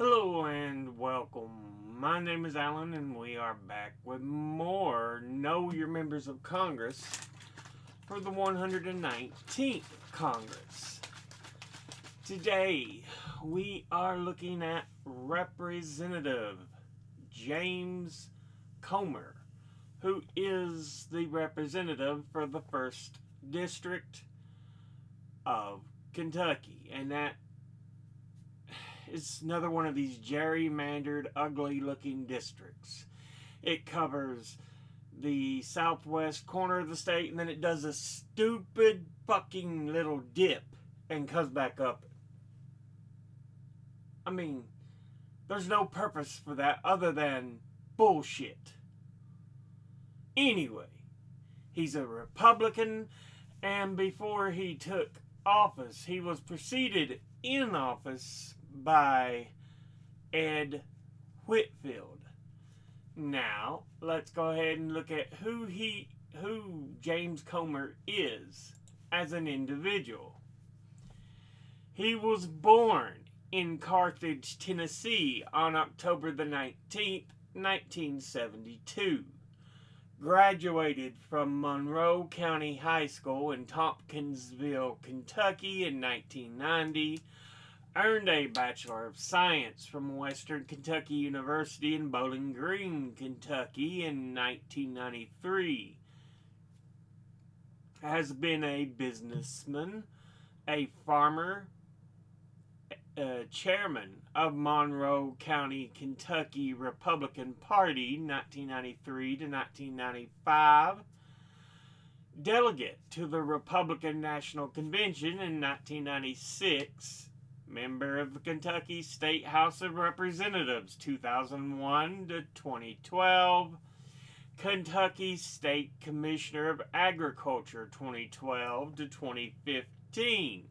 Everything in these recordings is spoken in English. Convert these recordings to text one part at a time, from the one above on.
Hello and welcome. My name is Alan, and we are back with more Know Your Members of Congress for the 119th Congress. Today, we are looking at Representative James Comer, who is the representative for the 1st District of Kentucky, and that it's another one of these gerrymandered, ugly looking districts. It covers the southwest corner of the state, and then it does a stupid fucking little dip and comes back up. I mean, there's no purpose for that other than bullshit. Anyway, he's a Republican, and before he took office, he was preceded in office by Ed Whitfield. Now, let's go ahead and look at who James Comer is as an individual. He was born in Carthage, Tennessee on October the 19th, 1972. Graduated from Monroe County High School in Tompkinsville, Kentucky in 1990. Earned a Bachelor of Science from Western Kentucky University in Bowling Green, Kentucky in 1993. Has been a businessman, a farmer, chairman of Monroe County, Kentucky Republican Party 1993 to 1995. Delegate to the Republican National Convention in 1996. Member of the Kentucky State House of Representatives 2001 to 2012. Kentucky State Commissioner of Agriculture 2012 to 2015.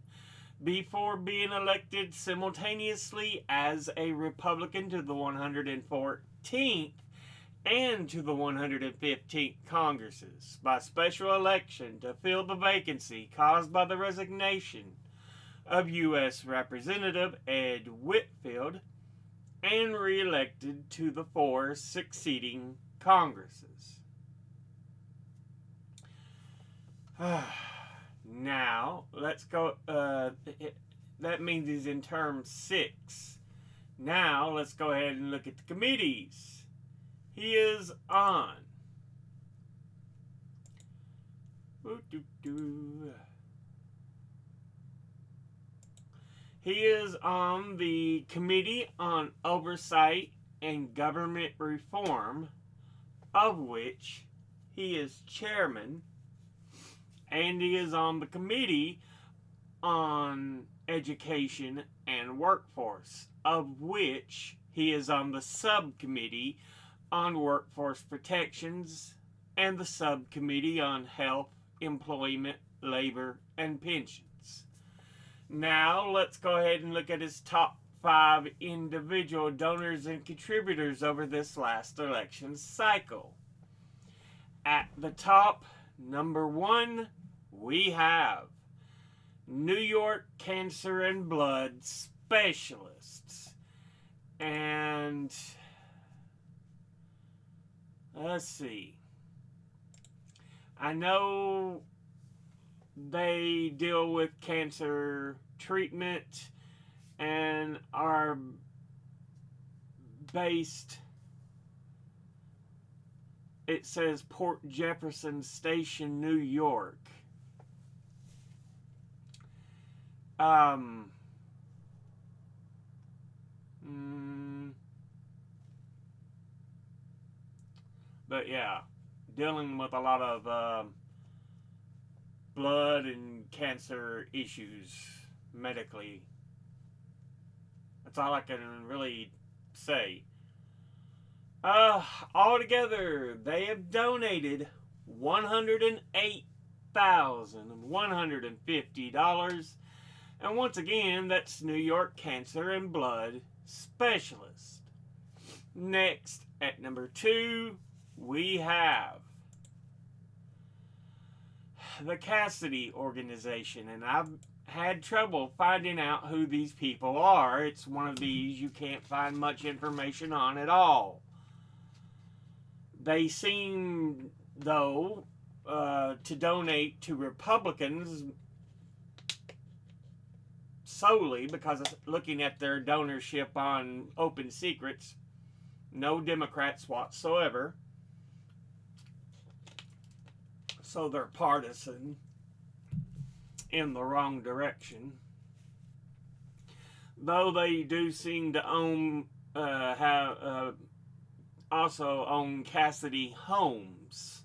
Before being elected simultaneously as a Republican to the 114th and to the 115th Congresses by special election to fill the vacancy caused by the resignation of U.S. Representative Ed Whitfield, and re-elected to the 4 succeeding Congresses. Now, let's go, that means he's in term 6. Now, let's go ahead and look at the committees he is on. He is on the Committee on Oversight and Government Reform, of which he is chairman, and he is on the Committee on Education and Workforce, of which he is on the Subcommittee on Workforce Protections and the Subcommittee on Health, Employment, Labor, and Pensions. Now, let's go ahead and look at his top 5 individual donors and contributors over this last election cycle. At the top, number 1, we have New York Cancer and Blood Specialists. And let's see. I know they deal with cancer treatment and are based, it says Port Jefferson Station, New York. But yeah, dealing with a lot of blood and cancer issues medically. That's all I can really say. Altogether, they have donated $108,150. And once again, that's New York Cancer and Blood Specialist. Next, at number 2, we have the Cassidy Organization, and I've had trouble finding out who these people are. It's one of these you can't find much information on at all. They seem, though, to donate to Republicans solely because of looking at their donorship on Open Secrets. No Democrats whatsoever. So they're partisan in the wrong direction. Though they do seem to own, also own Cassidy Homes,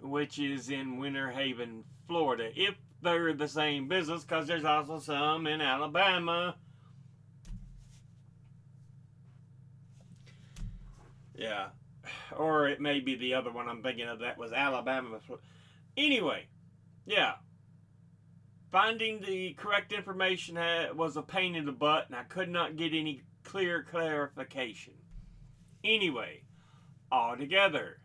which is in Winter Haven, Florida. If they're the same business, because there's also some in Alabama. Yeah. Or it may be the other one I'm thinking of that was Alabama. Anyway, yeah. Finding the correct information was a pain in the butt, and I could not get any clear clarification. Anyway, altogether,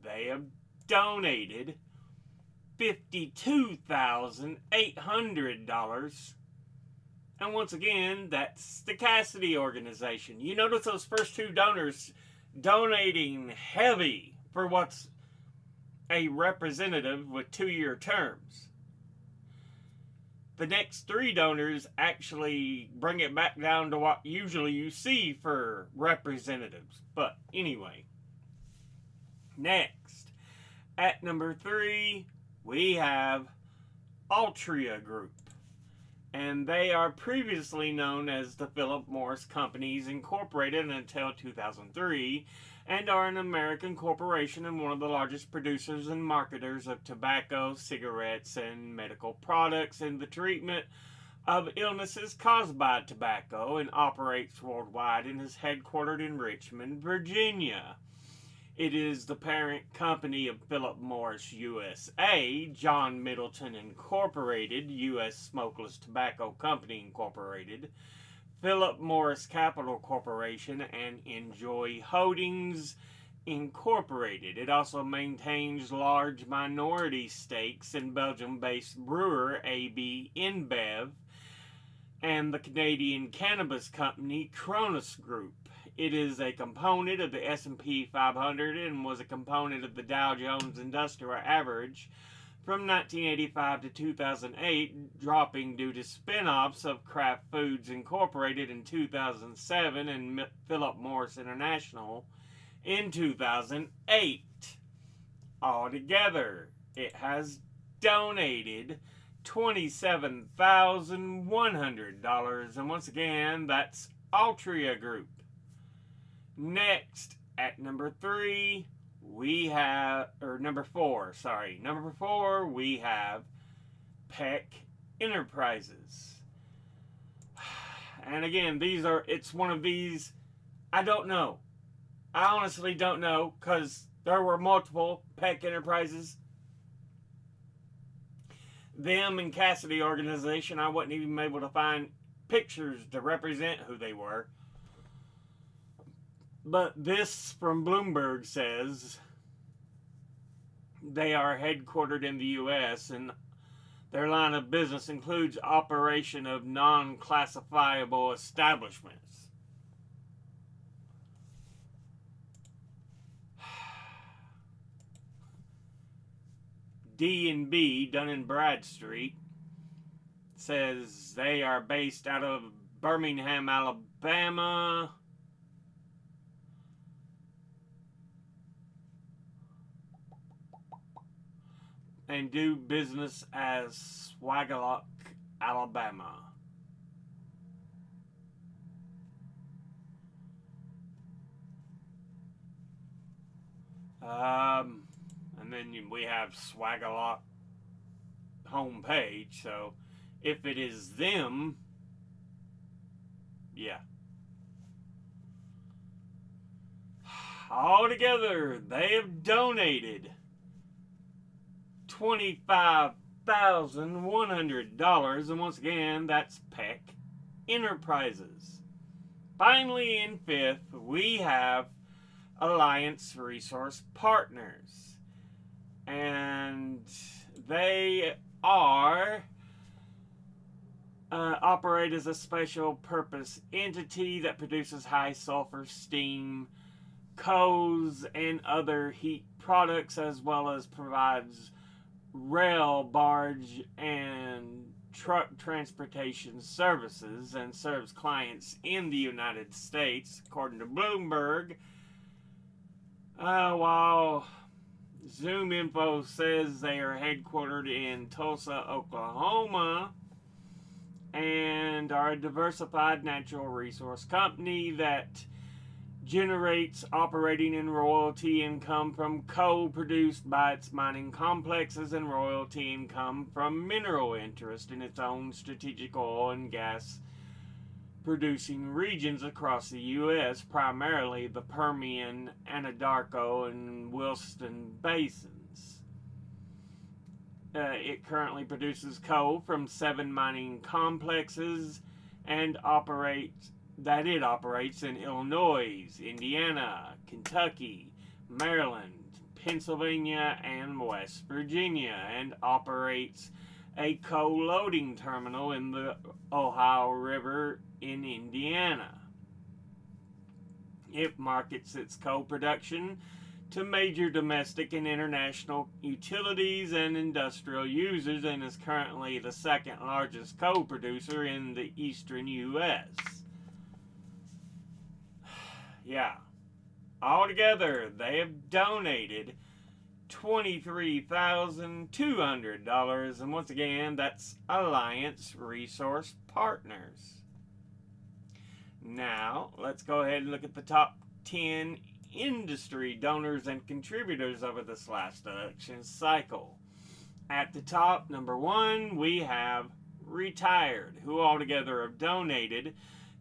they have donated $52,800. And once again, that's the Cassidy organization. You notice those first two donors donating heavy for what's a representative with 2-year terms. The next three donors actually bring it back down to what usually you see for representatives. But anyway, next, at number 3, we have Altria Group. And they are previously known as the Philip Morris Companies Incorporated until 2003, and are an American corporation and one of the largest producers and marketers of tobacco, cigarettes, and medical products in the treatment of illnesses caused by tobacco, and operates worldwide and is headquartered in Richmond, Virginia. It is the parent company of Philip Morris USA, John Middleton Incorporated, U.S. Smokeless Tobacco Company Incorporated, Philip Morris Capital Corporation, and Enjoy Holdings Incorporated. It also maintains large minority stakes in Belgium-based brewer AB InBev and the Canadian cannabis company Cronus Group. It is a component of the S&P 500 and was a component of the Dow Jones Industrial Average from 1985 to 2008, dropping due to spin-offs of Kraft Foods Incorporated in 2007 and Philip Morris International in 2008. Altogether, it has donated $27,100, and once again, that's Altria Group. Next, at number 4, we have Peck Enterprises. And again, it's one of these, I don't know. I honestly don't know, because there were multiple Peck Enterprises. Them and Cassidy organization, I wasn't even able to find pictures to represent who they were. But this from Bloomberg says they are headquartered in the U.S. and their line of business includes operation of non-classifiable establishments. D&B, Dun & Bradstreet, says they are based out of Birmingham, Alabama. And do business as Swagalock, Alabama. And then we have Swagalock homepage. So if it is them, yeah. Altogether, they have donated $25,100, and once again, that's Peck Enterprises. Finally, in 5th, we have Alliance Resource Partners, and they are operate as a special purpose entity that produces high sulfur steam, coals, and other heat products, as well as provides rail, barge, and truck transportation services, and serves clients in the United States, according to Bloomberg. While Zoom Info says they are headquartered in Tulsa, Oklahoma, and are a diversified natural resource company that generates operating and royalty income from coal produced by its mining complexes and royalty income from mineral interest in its own strategic oil and gas producing regions across the U.S., primarily the Permian, Anadarko, and Williston basins. It currently produces coal from 7 mining complexes and it operates in Illinois, Indiana, Kentucky, Maryland, Pennsylvania, and West Virginia, and operates a coal loading terminal in the Ohio River in Indiana. It markets its coal production to major domestic and international utilities and industrial users, and is currently the second largest coal producer in the eastern U.S. Yeah. Altogether, they have donated $23,200, and once again, that's Alliance Resource Partners. Now, let's go ahead and look at the top 10 industry donors and contributors over this last election cycle. At the top, number 1, we have Retired, who altogether have donated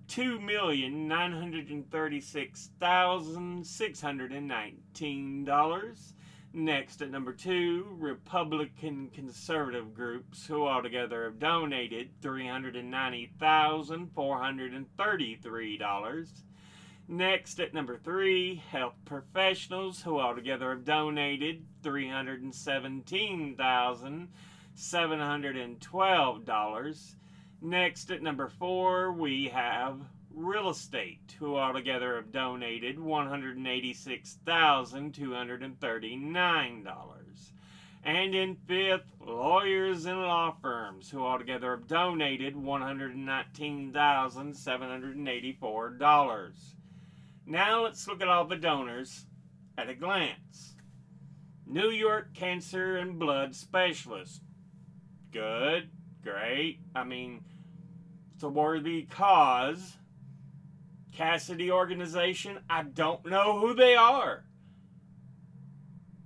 $2,936,619. Next, at number 2, Republican conservative groups, who altogether have donated $390,433. Next, at number 3, health professionals, who altogether have donated $317,712. Next, at number 4, we have real estate, who altogether have donated $186,239. And in 5th, lawyers and law firms, who altogether have donated $119,784. Now let's look at all the donors at a glance. New York Cancer and Blood Specialist. Good, great. I mean, it's a worthy cause. Cassidy Organization, I don't know who they are.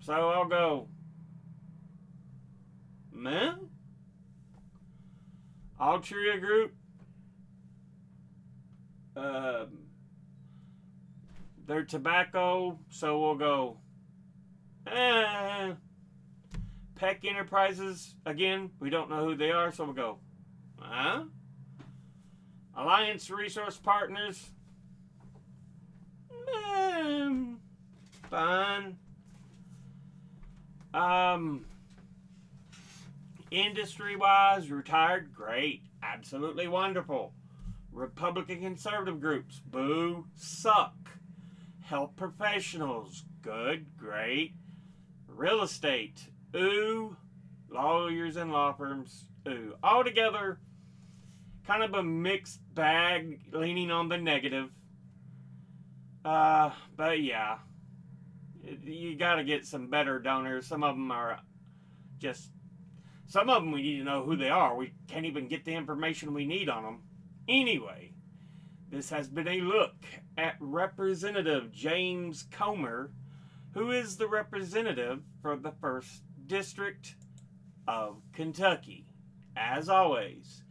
So I'll go, meh. Altria Group, they're tobacco, so we'll go, Peck Enterprises, again, we don't know who they are, so we'll go, Alliance Resource Partners, fine. Industry-wise, Retired, great, absolutely wonderful. Republican conservative groups, boo, suck. Health professionals, good, great. Real estate, ooh. Lawyers and law firms, ooh. Altogether, kind of a mixed bag, leaning on the negative. But yeah, you gotta get some better donors. Some of them we need to know who they are. We can't even get the information we need on them. Anyway, this has been a look at Representative James Comer, who is the representative for the 1st District of Kentucky. As always,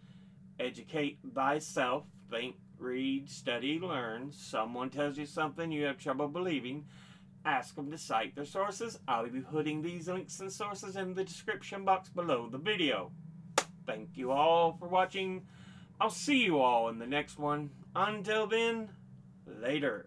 educate thyself, think, read, study, learn. Someone tells you something you have trouble believing, ask them to cite their sources. I'll be putting these links and sources in the description box below the video. Thank you all for watching. I'll see you all in the next one. Until then, later.